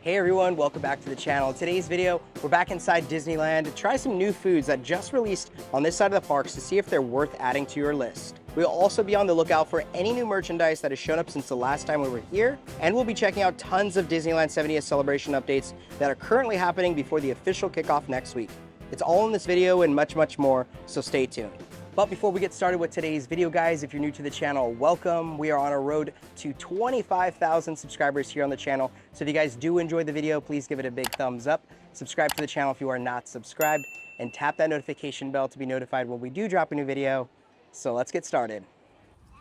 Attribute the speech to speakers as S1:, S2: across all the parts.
S1: Hey everyone, welcome back to the channel. In today's video, we're back inside Disneyland to try some new foods that just released on this side of the parks to see if they're worth adding to your list. We'll also be on the lookout for any new merchandise that has shown up since the last time we were here, and we'll be checking out tons of Disneyland 70th celebration updates that are currently happening before the official kickoff next week. It's all in this video and much, much more, so stay tuned. But before we get started with today's video, guys, if you're new to the channel, welcome. We are on a road to 25,000 subscribers here on the channel. So if you guys do enjoy the video, please give it a big thumbs up. Subscribe to the channel if you are not subscribed, and tap that notification bell to be notified when we do drop a new video. So let's get started.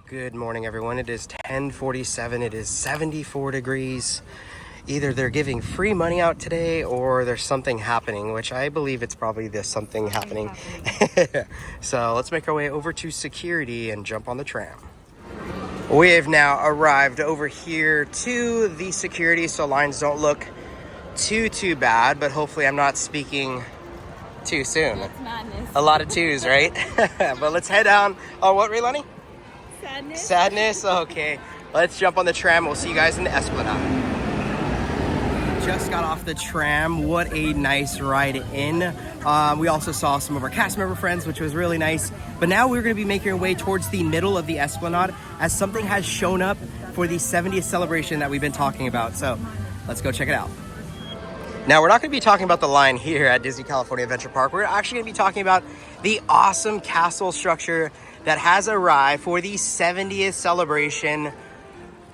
S1: Good morning, everyone. It is 10:47. It is 74 degrees. Either they're giving free money out today or there's something happening, which I believe it's probably this something happening. So let's make our way over to security and jump on the tram. We have now arrived over here to the security, so lines don't look too bad, but hopefully I'm not speaking too soon.
S2: That's madness. A
S1: lot of twos, right? But let's head down. Oh, what, Raylani?
S2: Sadness.
S1: Sadness? Okay. Let's jump on the tram. We'll see you guys in the Esplanade. Just got off the tram. What a nice ride in. We also saw some of our cast member friends, which was really nice. But now we're going to be making our way towards the middle of the Esplanade as something has shown up for the 70th celebration that we've been talking about. So let's go check it out. Now, we're not going to be talking about the line here at Disney California Adventure Park. We're actually going to be talking about the awesome castle structure that has arrived for the 70th celebration.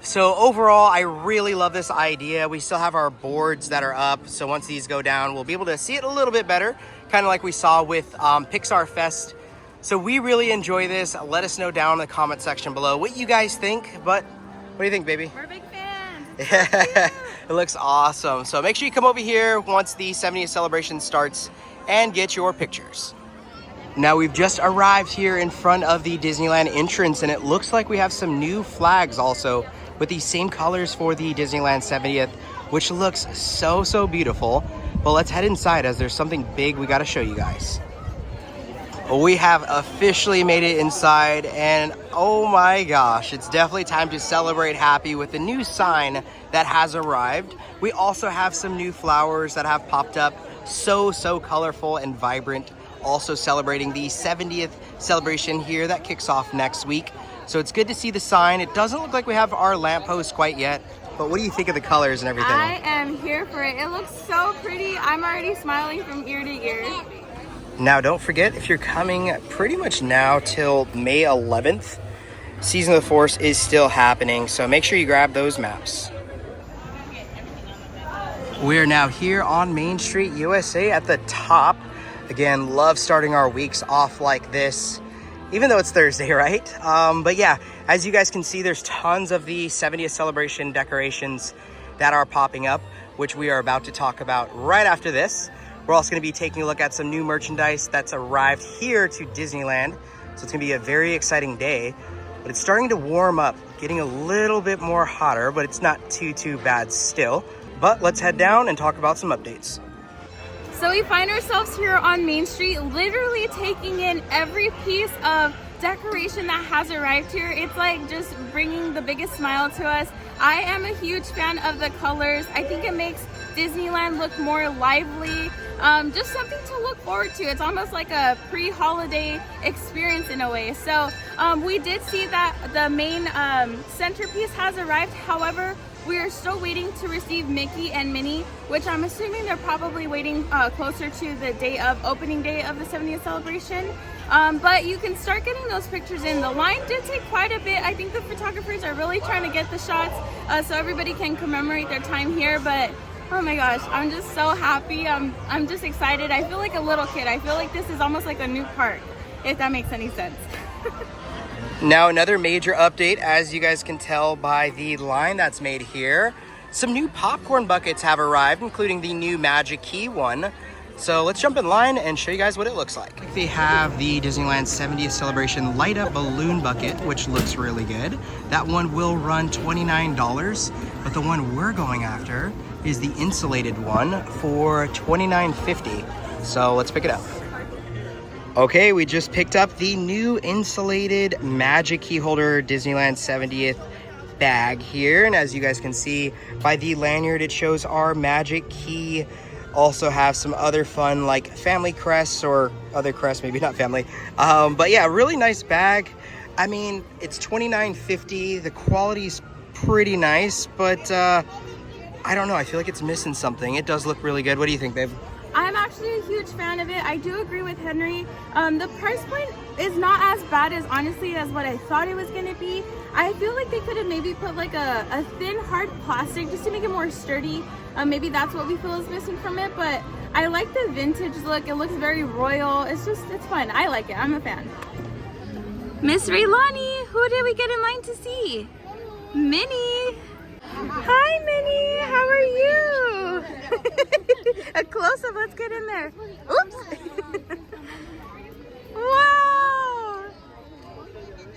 S1: So overall, I really love this idea. We still have our boards that are up, so once these go down, we'll be able to see it a little bit better, kind of like we saw with Pixar Fest. So we really enjoy this. Let us know down in the comment section below what you guys think. But what do you think, baby?
S2: We're big fans.
S1: Yeah, it looks awesome. So make sure you come over here once the 70th celebration starts and get your pictures. Now we've just arrived here in front of the Disneyland entrance, and it looks like we have some new flags also with these same colors for the Disneyland 70th, which looks so beautiful. But let's head inside as there's something big we got to show you guys. We have officially made it inside, and oh my gosh, it's definitely time to celebrate happy with the new sign that has arrived. We also have some new flowers that have popped up, so colorful and vibrant, also celebrating the 70th celebration here that kicks off next week. So it's good to see the sign. It doesn't look like we have our lamppost quite yet, but what do you think of the colors and everything?
S2: I am here for it. It looks so pretty. I'm already smiling from ear to ear.
S1: Now, don't forget, if you're coming pretty much now till May 11th, Season of the Force is still happening, so make sure you grab those maps. We're now here on Main Street, USA at the top. Again, love starting our weeks off like this, even though it's Thursday, right? But yeah, as you guys can see, there's tons of the 70th celebration decorations that are popping up, which we are about to talk about right after this. We're also going to be taking a look at some new merchandise that's arrived here to Disneyland. So it's going to be a very exciting day, but it's starting to warm up, getting a little bit more hotter, but it's not too bad still. But let's head down and talk about some updates.
S2: So we find ourselves here on Main Street, literally taking in every piece of decoration that has arrived here. It's like just bringing the biggest smile to us. I am a huge fan of the colors. I think it makes Disneyland look more lively. Just something to look forward to. It's almost like a pre-holiday experience in a way. So we did see that the main centerpiece has arrived. However, we are still waiting to receive Mickey and Minnie, which I'm assuming they're probably waiting closer to the day of opening day of the 70th celebration. But you can start getting those pictures in. The line did take quite a bit. I think the photographers are really trying to get the shots so everybody can commemorate their time here. But oh my gosh, I'm just so happy. I'm just excited. I feel like a little kid. I feel like this is almost like a new park, if that makes any sense.
S1: Now, another major update, as you guys can tell by the line that's made here, some new popcorn buckets have arrived, including the new Magic Key one. So let's jump in line and show you guys what it looks like. They have the Disneyland 70th celebration light up balloon bucket, which looks really good. That one will run $29, but the one we're going after is the insulated one for $29.50. So let's pick it up. Okay, we just picked up the new insulated Magic Key holder Disneyland 70th bag here, and as you guys can see by the lanyard, it shows our magic key. Also have some other fun like family crests or other crests, maybe not family, but yeah, really nice bag. I mean, it's $29.50. The quality's pretty nice, but I don't know, I feel like it's missing something. It does look really good. What do you think, babe?
S2: I'm actually a huge fan of it. I do agree with Henry. The price point is not as bad as honestly as what I thought it was gonna be. I feel like they could have maybe put like a thin hard plastic just to make it more sturdy. Maybe that's what we feel is missing from it, but I like the vintage look. It looks very royal. It's fun. I like it. I'm a fan. Miss Raylani, who did we get in line to see? Minnie. Hi, Minnie. How are you? A close-up. Let's get in there. Oops. Wow.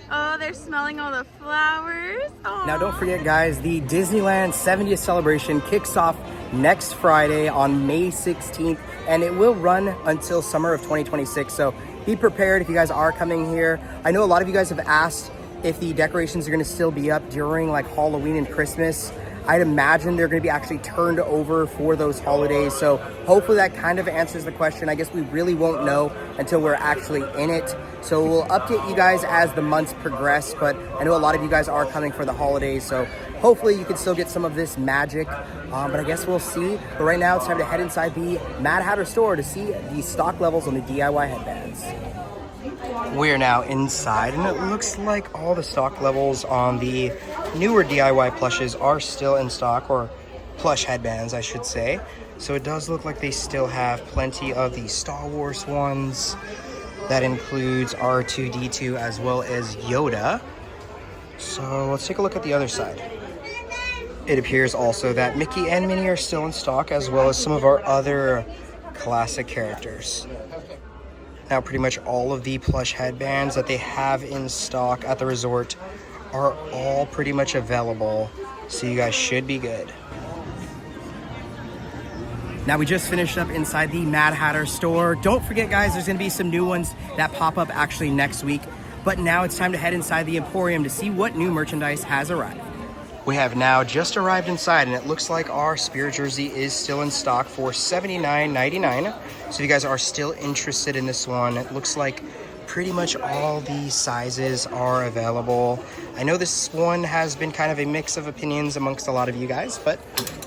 S2: Oh, they're smelling all the flowers. Aww.
S1: Now, don't forget, guys, the Disneyland 70th celebration kicks off next Friday on May 16th, and it will run until summer of 2026. So be prepared if you guys are coming here. I know a lot of you guys have asked if the decorations are going to still be up during like Halloween and Christmas. I'd imagine they're going to be actually turned over for those holidays. So hopefully that kind of answers the question. I guess we really won't know until we're actually in it. So we'll update you guys as the months progress, but I know a lot of you guys are coming for the holidays. So hopefully you can still get some of this magic, but I guess we'll see. But right now it's time to head inside the Mad Hatter store to see the stock levels on the DIY headbands. We're now inside, and it looks like all the stock levels on the newer DIY plushes are still in stock, or plush headbands, I should say. So it does look like they still have plenty of the Star Wars ones. That includes R2-D2 as well as Yoda. So let's take a look at the other side. It appears also that Mickey and Minnie are still in stock, as well as some of our other classic characters. Now, pretty much all of the plush headbands that they have in stock at the resort are all pretty much available, so you guys should be good. Now, we just finished up inside the Mad Hatter store. Don't forget, guys, there's going to be some new ones that pop up actually next week. But now it's time to head inside the Emporium to see what new merchandise has arrived. We have now just arrived inside, and it looks like our Spirit jersey is still in stock for $79.99. So if you guys are still interested in this one, it looks like pretty much all the sizes are available. I know this one has been kind of a mix of opinions amongst a lot of you guys, but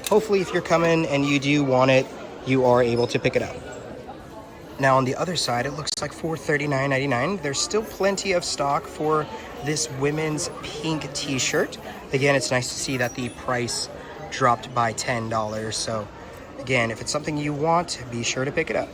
S1: hopefully if you're coming and you do want it, you are able to pick it up. Now on the other side, it looks like for $39.99. There's still plenty of stock for this women's pink t-shirt. Again, it's nice to see that the price dropped by $10. So again, if it's something you want, be sure to pick it up.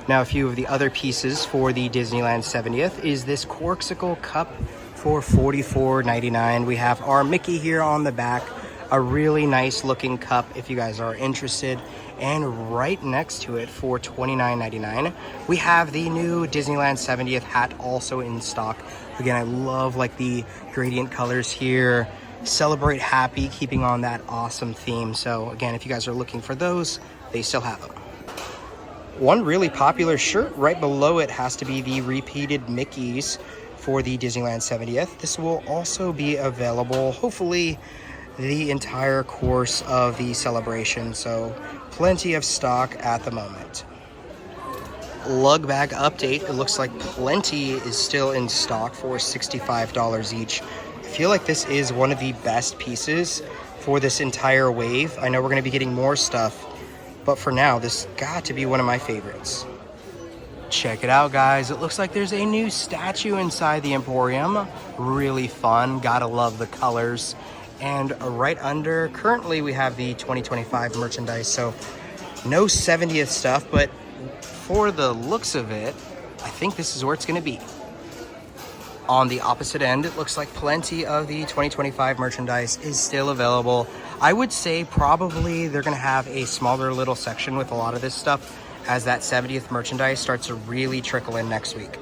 S1: Now, a few of the other pieces for the Disneyland 70th is this Corksicle cup for $44.99. We have our Mickey here on the back, a really nice looking cup if you guys are interested. And right next to it for $29.99, we have the new Disneyland 70th hat also in stock. Again, I love like the gradient colors here. Celebrate happy, keeping on that awesome theme. So again, if you guys are looking for those, they still have them. One really popular shirt right below it has to be the repeated Mickeys for the Disneyland 70th. This will also be available, hopefully, the entire course of the celebration. So plenty of stock at the moment. Lug bag update. It looks like plenty is still in stock for $65 each. I feel like this is one of the best pieces for this entire wave. I know we're going to be getting more stuff, but for now, this got to be one of my favorites. Check it out, guys. It looks like there's a new statue inside the Emporium. Really fun. Gotta love the colors. And right under, currently we have the 2025 merchandise, so no 70th stuff, but for the looks of it, I think this is where it's going to be. On the opposite end, it looks like plenty of the 2025 merchandise is still available. I would say probably they're going to have a smaller little section with a lot of this stuff as that 70th merchandise starts to really trickle in next week.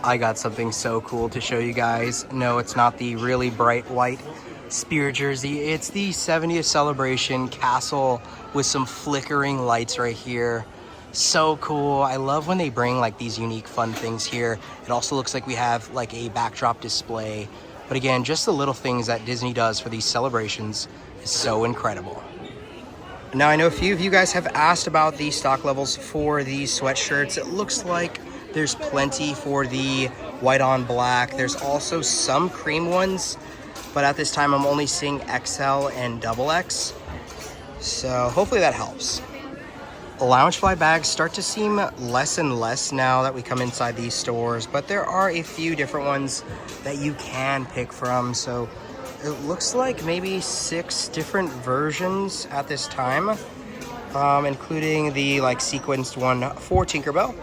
S1: I got something so cool to show you guys. No, it's not the really bright white Spirit jersey. It's the 70th celebration castle with some flickering lights right here. So cool. I love when they bring like these unique fun things here. It also looks like we have like a backdrop display But again, just the little things that Disney does for these celebrations is so incredible. Now, I know a few of you guys have asked about the stock levels for these sweatshirts. It looks like there's plenty for the white on black. There's also some cream ones, but at this time I'm only seeing XL and XX. So hopefully that helps. Loungefly bags start to seem less and less now that we come inside these stores, but there are a few different ones that you can pick from. So it looks like maybe 6 different versions at this time, including the like sequenced one for Tinkerbell.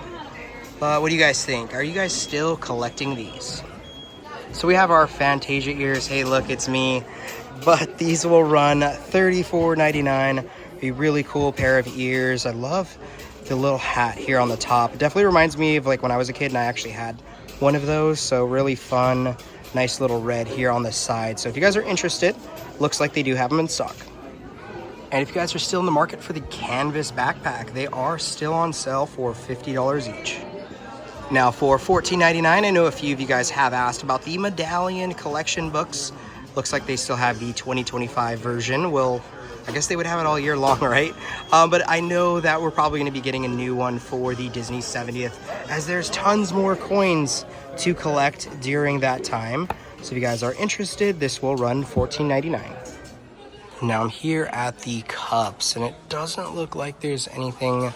S1: What do you guys think? Are you guys still collecting these? So we have our Fantasia ears. Hey, look, it's me. But these will run $34.99. A really cool pair of ears. I love the little hat here on the top. It definitely reminds me of like when I was a kid and I actually had one of those. So really fun, nice little red here on the side. So if you guys are interested, looks like they do have them in stock. And if you guys are still in the market for the canvas backpack, they are still on sale for $50 each. Now for $14.99, I know a few of you guys have asked about the medallion collection books. Looks like they still have the 2025 version. Well, I guess they would have it all year long, right? But I know that we're probably going to be getting a new one for the Disney 70th, as there's tons more coins to collect during that time. So if you guys are interested, this will run $14.99. Now I'm here at the cups, and it doesn't look like there's anything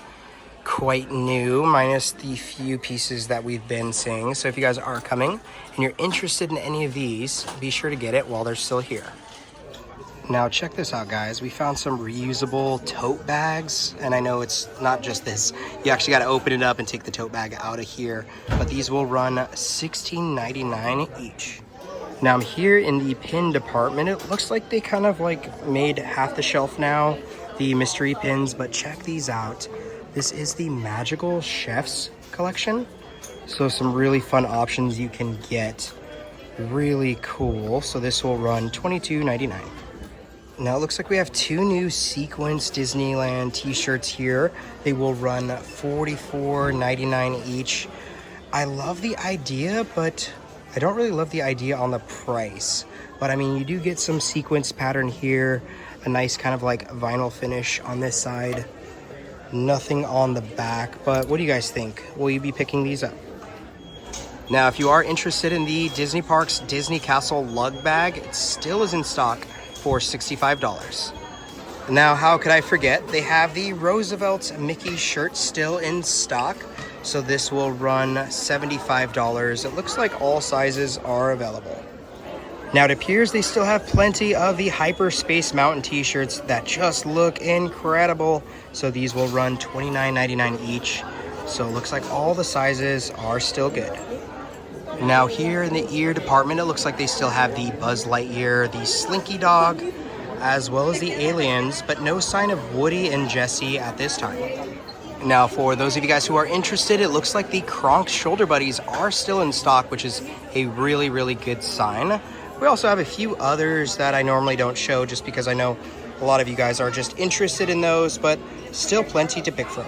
S1: quite new, minus the few pieces that we've been seeing. So if you guys are coming and you're interested in any of these, be sure to get it while they're still here. Now check this out, guys. We found some reusable tote bags, and I know it's not just this. You actually got to open it up and take the tote bag out of here, but these will run $16.99 each. Now I'm here in the pin department. It looks like they kind of like made half the shelf now, the mystery pins, but check these out. This is the Magical Chefs collection. So some really fun options you can get. Really cool. So this will run $22.99. Now it looks like we have 2 new sequence Disneyland t-shirts here. They will run $44.99 each. I love the idea, but I don't really love the idea on the price. But I mean, you do get some sequence pattern here, a nice kind of like vinyl finish on this side. Nothing on the back, but what do you guys think? Will you be picking these up? Now, if you are interested in the Disney Parks Disney Castle lug bag, it still is in stock for $65. Now, how could I forget? They have the Roosevelt Mickey shirt still in stock. So this will run $75. It looks like all sizes are available. Now it appears they still have plenty of the Hyperspace Mountain t-shirts that just look incredible. So these will run $29.99 each. So it looks like all the sizes are still good. Now here in the ear department, it looks like they still have the Buzz Lightyear, the Slinky Dog, as well as the Aliens, but no sign of Woody and Jessie at this time. Now for those of you guys who are interested, it looks like the Kronk Shoulder Buddies are still in stock, which is a really, really good sign. We also have a few others that I normally don't show just because I know a lot of you guys are just interested in those, but still plenty to pick from.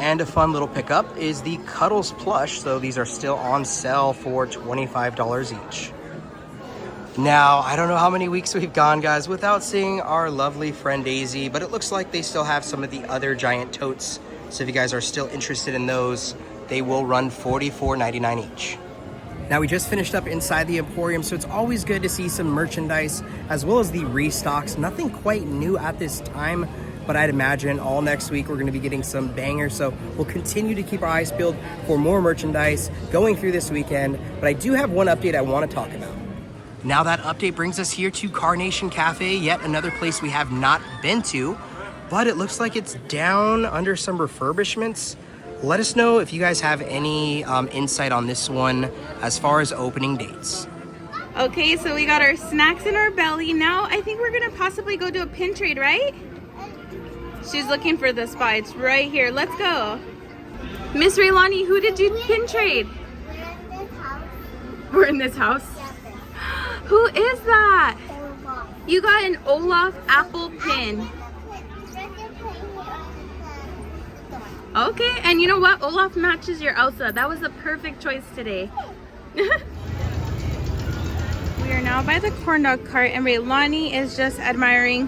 S1: And a fun little pickup is the Cuddles plush. So these are still on sale for $25 each. Now, I don't know how many weeks we've gone, guys, without seeing our lovely friend Daisy, but it looks like they still have some of the other giant totes. So if you guys are still interested in those, they will run $44.99 each. Now we just finished up inside the Emporium, so it's always good to see some merchandise as well as the restocks. Nothing quite new at this time, but I'd imagine all next week we're going to be getting some bangers. So we'll continue to keep our eyes peeled for more merchandise going through this weekend. But I do have one update I want to talk about. Now that update brings us here to Carnation Cafe, yet another place we have not been to, but it looks like it's down under some refurbishments. Let us know if you guys have any insight on this one as far as opening dates.
S2: Okay, so we got our snacks in our belly. Now I think we're gonna possibly go do a pin trade, right? She's looking for the spot. It's right here. Let's go. Miss Raylani, who did you pin trade? We're in this house. Who is that? You got an Olaf apple pin. Okay, and you know what? Olaf matches your Elsa. That was the perfect choice today. We are now by the corn dog cart, and Raylani is just admiring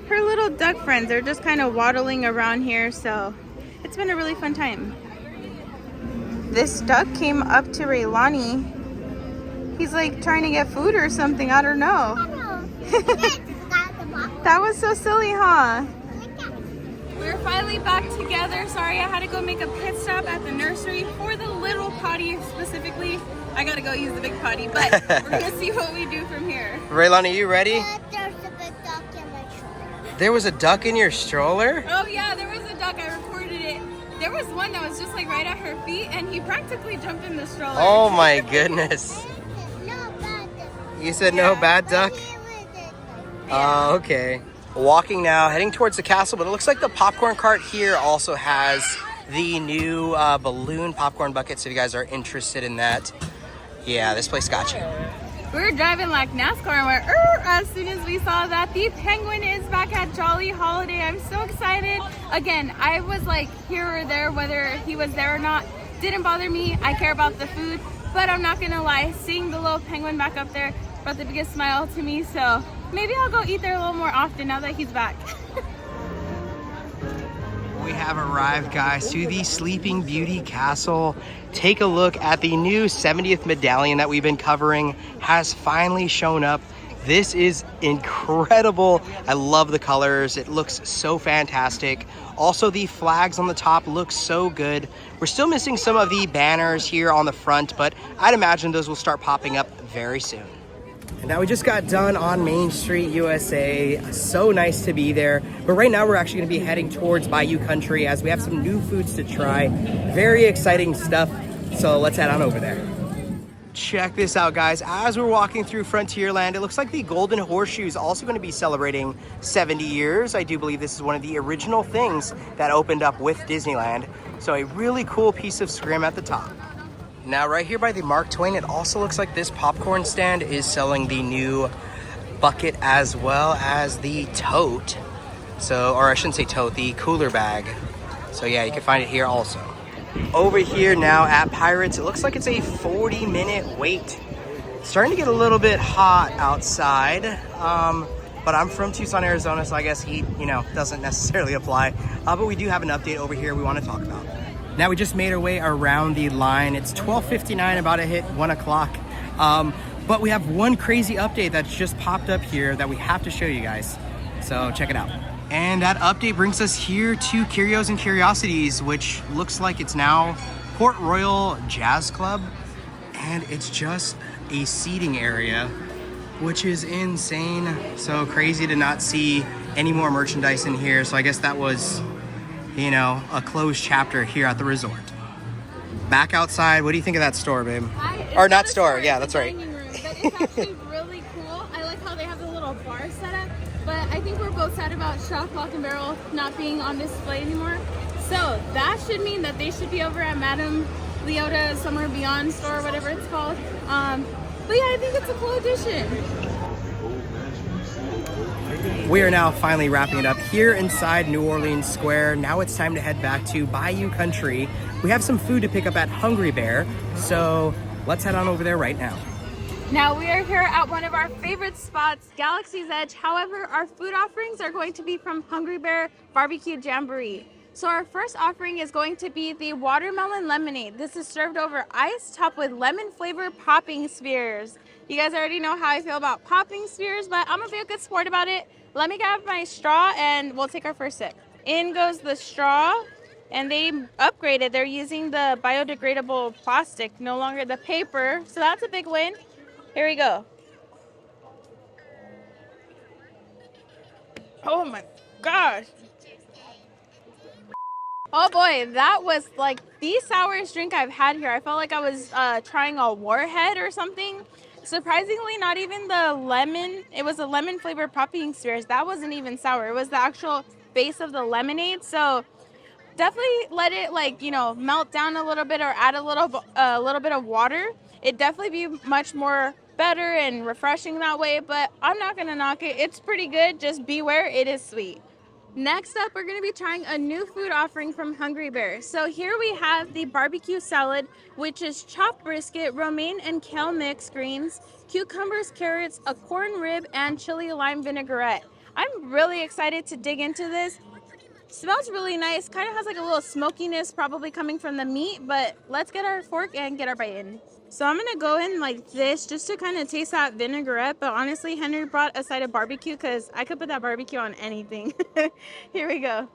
S2: her little duck friends. They're just kind of waddling around here, so it's been a really fun time. This duck came up to Raylani. He's like trying to get food or something. I don't know. That was so silly, huh? We're finally back together. Sorry, I had to go make a pit stop at the nursery for the little potty specifically. I gotta go use the big potty, but we're gonna see what we do from here.
S1: Raylani, are you ready?
S3: There's a big duck in my stroller.
S1: There was a duck in your stroller?
S2: Oh yeah, there was a duck. I recorded it. There was one that was just like right at her feet, and he practically jumped in the stroller.
S1: Oh my goodness.
S3: No bad duck.
S1: You said no bad duck? Oh, okay. Walking now, heading towards the castle, but it looks like the popcorn cart here also has the new balloon popcorn bucket, so if you guys are interested in that, yeah, this place got you.
S2: We were driving like NASCAR and went, as soon as we saw that the penguin is back at Jolly Holiday. I'm so excited. Again, I was like here or there, whether he was there or not, didn't bother me. I care about the food, but I'm not gonna lie, seeing the little penguin back up there brought the biggest smile to me, so maybe I'll go eat there a little more often now that he's back.
S1: We have arrived, guys, to the Sleeping Beauty Castle. Take a look at the new 70th medallion that we've been covering has finally shown up. This is incredible. I love the colors. It looks so fantastic. Also, the flags on the top look so good. We're still missing some of the banners here on the front, but I'd imagine those will start popping up very soon. And now we just got done on Main Street, USA. So nice to be there. But right now we're actually gonna be heading towards Bayou Country as we have some new foods to try. Very exciting stuff. So let's head on over there. Check this out, guys. As we're walking through Frontierland, it looks like the Golden Horseshoe is also gonna be celebrating 70 years. I do believe this is one of the original things that opened up with Disneyland. So a really cool piece of scrim at the top. Now right here by the Mark Twain, it also looks like this popcorn stand is selling the new bucket as well as the tote. So, or I shouldn't say tote, the cooler bag. So yeah, you can find it here also. Over here now at Pirates, it looks like it's a 40-minute wait. Starting to get a little bit hot outside, but I'm from Tucson, Arizona, so I guess heat, doesn't necessarily apply. But we do have an update over here we want to talk about. Now we just made our way around the line. It's 12:59, about to hit 1 o'clock. But we have one crazy update that's just popped up here that we have to show you guys. So check it out. And that update brings us here to Curios and Curiosities, which looks like it's now Port Royal Jazz Club. And it's just a seating area, which is insane. So crazy to not see any more merchandise in here. So I guess that was, a closed chapter here at the resort. Back outside, what do you think of that store, babe? Or not store, yeah, that's right.
S2: Dining room, but it's actually really cool. I like how they have the little bar set up, but I think we're both sad about Shock, Lock, and Barrel not being on display anymore. So that should mean that they should be over at Madame Leota Summer Beyond store, whatever it's called. But yeah, I think it's a cool addition.
S1: We are now finally wrapping it up here inside New Orleans Square. Now it's time to head back to Bayou Country. We have some food to pick up at Hungry Bear, so let's head on over there right now.
S2: Now we are here at one of our favorite spots, Galaxy's Edge. However, our food offerings are going to be from Hungry Bear Barbecue Jamboree. So our first offering is going to be the watermelon lemonade. This is served over ice, topped with lemon flavored popping spears. You guys already know how I feel about popping spears, but I'm gonna be a good sport about it. Let me grab my straw and we'll take our first sip. In goes the straw, and they upgraded. They're using the biodegradable plastic, no longer the paper. So that's a big win. Here we go. Oh my gosh. Oh boy, that was like the sourest drink I've had here. I felt like I was trying a warhead or something. Surprisingly, not even the lemon. It was a lemon flavored popping spears. That wasn't even sour. It was the actual base of the lemonade. So definitely let it melt down a little bit or add a little bit of water. It'd definitely be much more better and refreshing that way, but I'm not gonna knock it. It's pretty good. Just beware, it is sweet. Next up, we're going to be trying a new food offering from Hungry Bear. So here we have the barbecue salad, which is chopped brisket, romaine and kale mixed greens, cucumbers, carrots, a corn rib, and chili lime vinaigrette. I'm really excited to dig into this. Smells really nice. Kind of has like a little smokiness probably coming from the meat, but let's get our fork and get our bite in. So I'm gonna go in like this just to kind of taste that vinaigrette, but honestly Henry brought a side of barbecue because I could put that barbecue on anything. Here we go.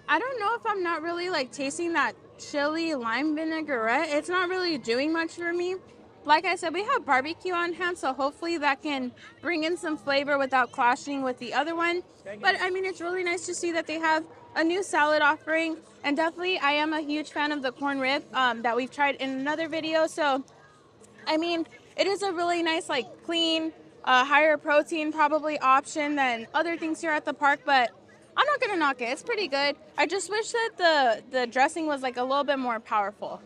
S2: I don't know if I'm not really like tasting that chili lime vinaigrette. It's not really doing much for me. Like I said, we have barbecue on hand, so hopefully that can bring in some flavor without clashing with the other one. But I mean, it's really nice to see that they have a new salad offering. And definitely, I am a huge fan of the corn rib that we've tried in another video. So, I mean, it is a really nice, like, clean, higher protein probably option than other things here at the park. But I'm not gonna knock it. It's pretty good. I just wish that the dressing was like a little bit more powerful.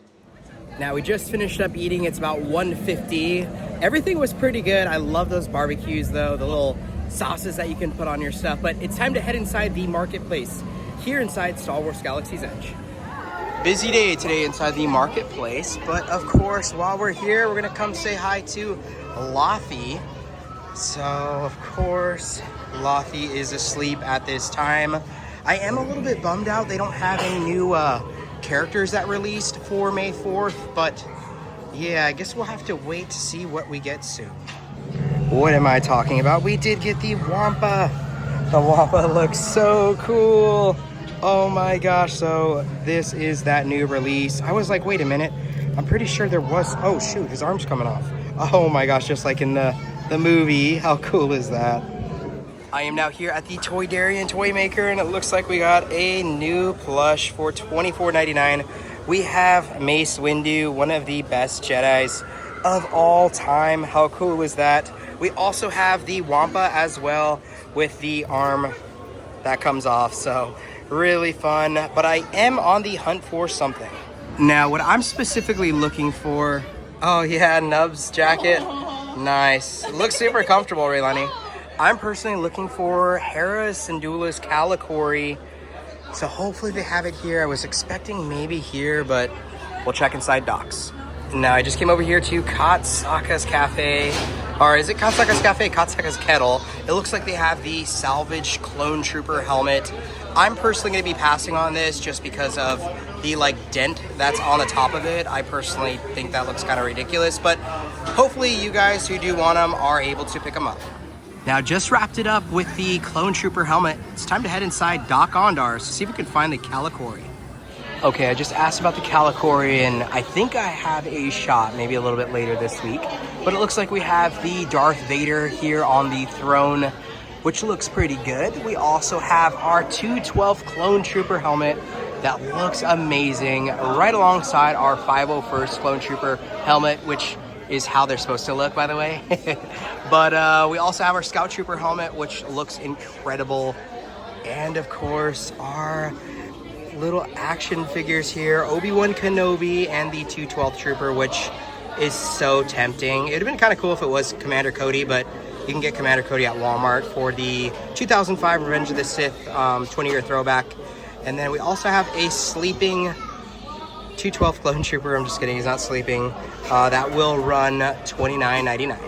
S1: Now we just finished up eating. It's about 1:50. Everything was pretty good. I love those barbecues though, the little sauces that you can put on your stuff. But it's time to head inside the marketplace here inside Star Wars Galaxy's Edge. Busy day today inside the marketplace, but of course while we're here we're gonna come say hi to Lothy. So of course Lothy is asleep at this time. I am a little bit bummed out they don't have any new characters that released for May 4th, but yeah, I guess we'll have to wait to see what we get soon. What am I talking about? We did get the Wampa. The Wampa looks so cool. Oh my gosh, so this is that new release. I was like, wait a minute, I'm pretty sure there was, oh shoot, his arm's coming off. Oh my gosh, just like in the movie. How cool is that? I am now here at the Toy Dairy and Toy Maker, and it looks like we got a new plush for $24.99. We have Mace Windu, one of the best Jedis of all time. How cool is that? We also have the Wampa as well with the arm that comes off, so really fun. But I am on the hunt for something. Now, what I'm specifically looking for, oh yeah, Nub's jacket. Nice. It looks super comfortable, Raylani. I'm personally looking for Hera Syndulla's Calicori, so hopefully they have it here. I was expecting maybe here, but we'll check inside docks. Now I just came over here to Katsaka's Cafe, or is it Katsaka's Cafe? Katsaka's Kettle. It looks like they have the salvaged Clone Trooper helmet. I'm personally going to be passing on this just because of the like dent that's on the top of it. I personally think that looks kind of ridiculous, but hopefully you guys who do want them are able to pick them up. Now, just wrapped it up with the Clone Trooper helmet. It's time to head inside Doc Ondar's to see if we can find the Calicori. Okay, I just asked about the Calicori, and I think I have a shot maybe a little bit later this week. But it looks like we have the Darth Vader here on the throne, which looks pretty good. We also have our 212 Clone Trooper helmet that looks amazing, right alongside our 501st Clone Trooper helmet, which is how they're supposed to look, by the way. But we also have our Scout Trooper helmet, which looks incredible. And of course, our little action figures here, Obi-Wan Kenobi and the 212th Trooper, which is so tempting. It would have been kind of cool if it was Commander Cody, but you can get Commander Cody at Walmart for the 2005 Revenge of the Sith 20-year throwback. And then we also have a sleeping 212th Clone Trooper. I'm just kidding, he's not sleeping. That will run $29.99.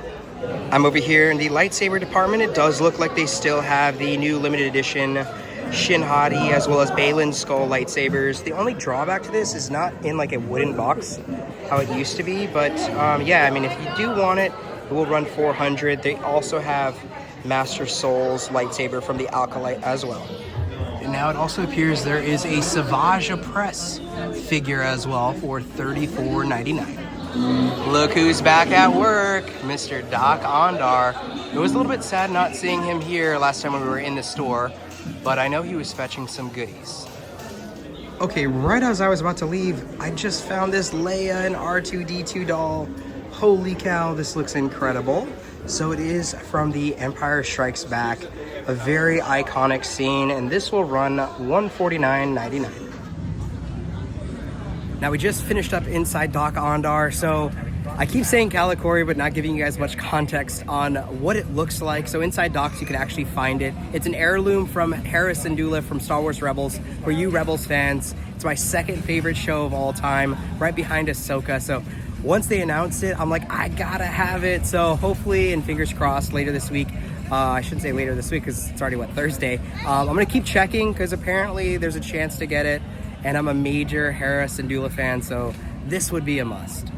S1: I'm over here in the lightsaber department. It does look like they still have the new limited edition Shin Hati as well as Balin's Skull lightsabers. The only drawback to this is not in like a wooden box how it used to be, but yeah, I mean, if you do want it, it will run $400. They also have Master Soul's lightsaber from the Alkalite as well. And now it also appears there is a Savage Press figure as well for $34.99. Look who's back at work, Mr. Doc Ondar. It was a little bit sad not seeing him here last time when we were in the store, but I know he was fetching some goodies. Okay, right as I was about to leave, I just found this Leia and R2-D2 doll. Holy cow, this looks incredible. So it is from the Empire Strikes Back, a very iconic scene, and this will run $149.99. Now we just finished up inside Doc Ondar, so I keep saying Calicori, but not giving you guys much context on what it looks like. So inside docks, you can actually find it. It's an heirloom from Hera Syndulla from Star Wars Rebels. For you Rebels fans, it's my second favorite show of all time, right behind Ahsoka. So once they announced it, I'm like, I gotta have it. So hopefully, and fingers crossed, later this week, I shouldn't say later this week because it's already, Thursday. I'm gonna keep checking because apparently there's a chance to get it. And I'm a major Hera Syndulla fan, so this would be a must.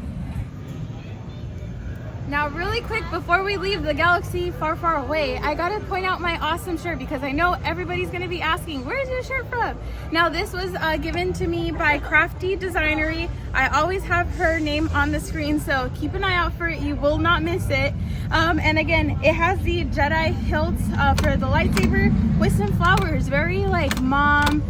S2: Now, really quick, before we leave the galaxy far, far away, I gotta point out my awesome shirt because I know everybody's gonna be asking, where's your shirt from? Now, this was given to me by Crafty Designery. I always have her name on the screen, so keep an eye out for it. You will not miss it. And again, it has the Jedi hilt for the lightsaber with some flowers, very like mom,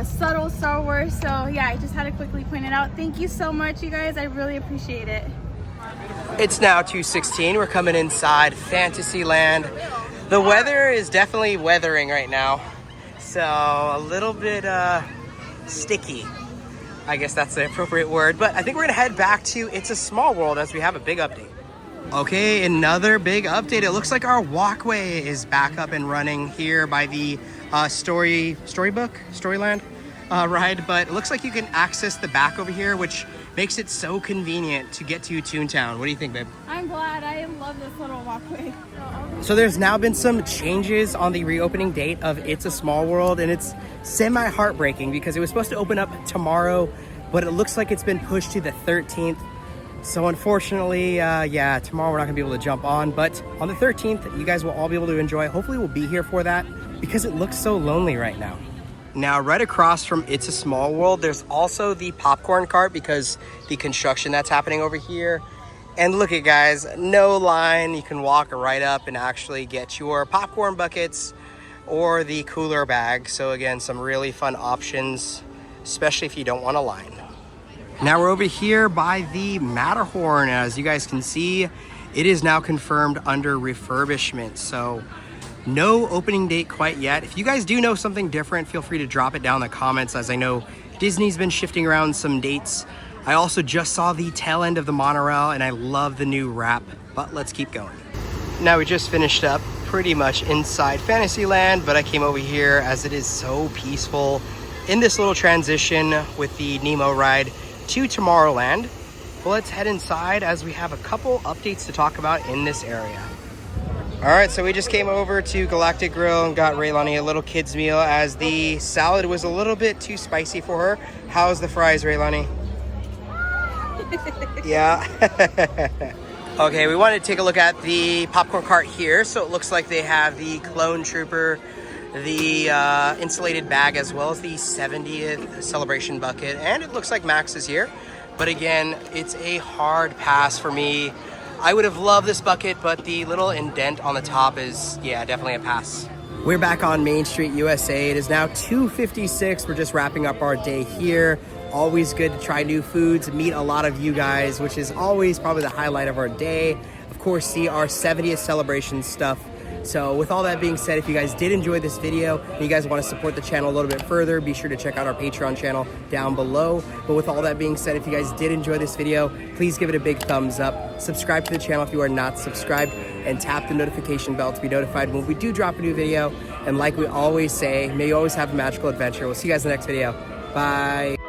S2: subtle Star Wars. So yeah, I just had to quickly point it out. Thank you so much, you guys. I really appreciate it.
S1: It's now 2:16. We're coming inside Fantasyland. The weather is definitely weathering right now, so a little bit sticky. I guess that's the appropriate word, but I think we're gonna head back to It's a Small World as we have a big update. Okay, another big update. It looks like our walkway is back up and running here by the Storyland ride, but it looks like you can access the back over here, which makes it so convenient to get to Toontown. What do you think, babe?
S2: I'm glad. I love this little walkway.
S1: So there's now been some changes on the reopening date of It's a Small World, and it's semi-heartbreaking because it was supposed to open up tomorrow, but it looks like it's been pushed to the 13th. So unfortunately, yeah, tomorrow we're not gonna be able to jump on, but on the 13th, you guys will all be able to enjoy it. Hopefully we'll be here for that because it looks so lonely right now. Now, right across from It's a Small World, there's also the popcorn cart because the construction that's happening over here. And look at guys, no line. You can walk right up and actually get your popcorn buckets or the cooler bag. So again, some really fun options, especially if you don't want a line. Now we're over here by the Matterhorn. As you guys can see, it is now confirmed under refurbishment. So no opening date quite yet. If you guys do know something different, feel free to drop it down in the comments, as I know Disney's been shifting around some dates. I also just saw the tail end of the monorail and I love the new wrap, but let's keep going. Now we just finished up pretty much inside Fantasyland, but I came over here as it is so peaceful in this little transition with the Nemo ride to Tomorrowland. Well, let's head inside as we have a couple updates to talk about in this area. All right, so we just came over to Galactic Grill and got Raylani a little kid's meal as the salad was a little bit too spicy for her. How's the fries, Raylani? Yeah. Okay, we wanted to take a look at the popcorn cart here. So it looks like they have the Clone Trooper, the insulated bag, as well as the 70th celebration bucket. And it looks like Max is here. But again, it's a hard pass for me. I would have loved this bucket, but the little indent on the top is, yeah, definitely a pass. We're back on Main Street, USA. It is now 2:56. We're just wrapping up our day here. Always good to try new foods, meet a lot of you guys, which is always probably the highlight of our day. Of course, see our 70th celebration stuff. So with all that being said, if you guys did enjoy this video and you guys want to support the channel a little bit further, be sure to check out our Patreon channel down below. But with all that being said, if you guys did enjoy this video, please give it a big thumbs up. Subscribe to the channel if you are not subscribed, and tap the notification bell to be notified when we do drop a new video. And like we always say, may you always have a magical adventure. We'll see you guys in the next video. Bye.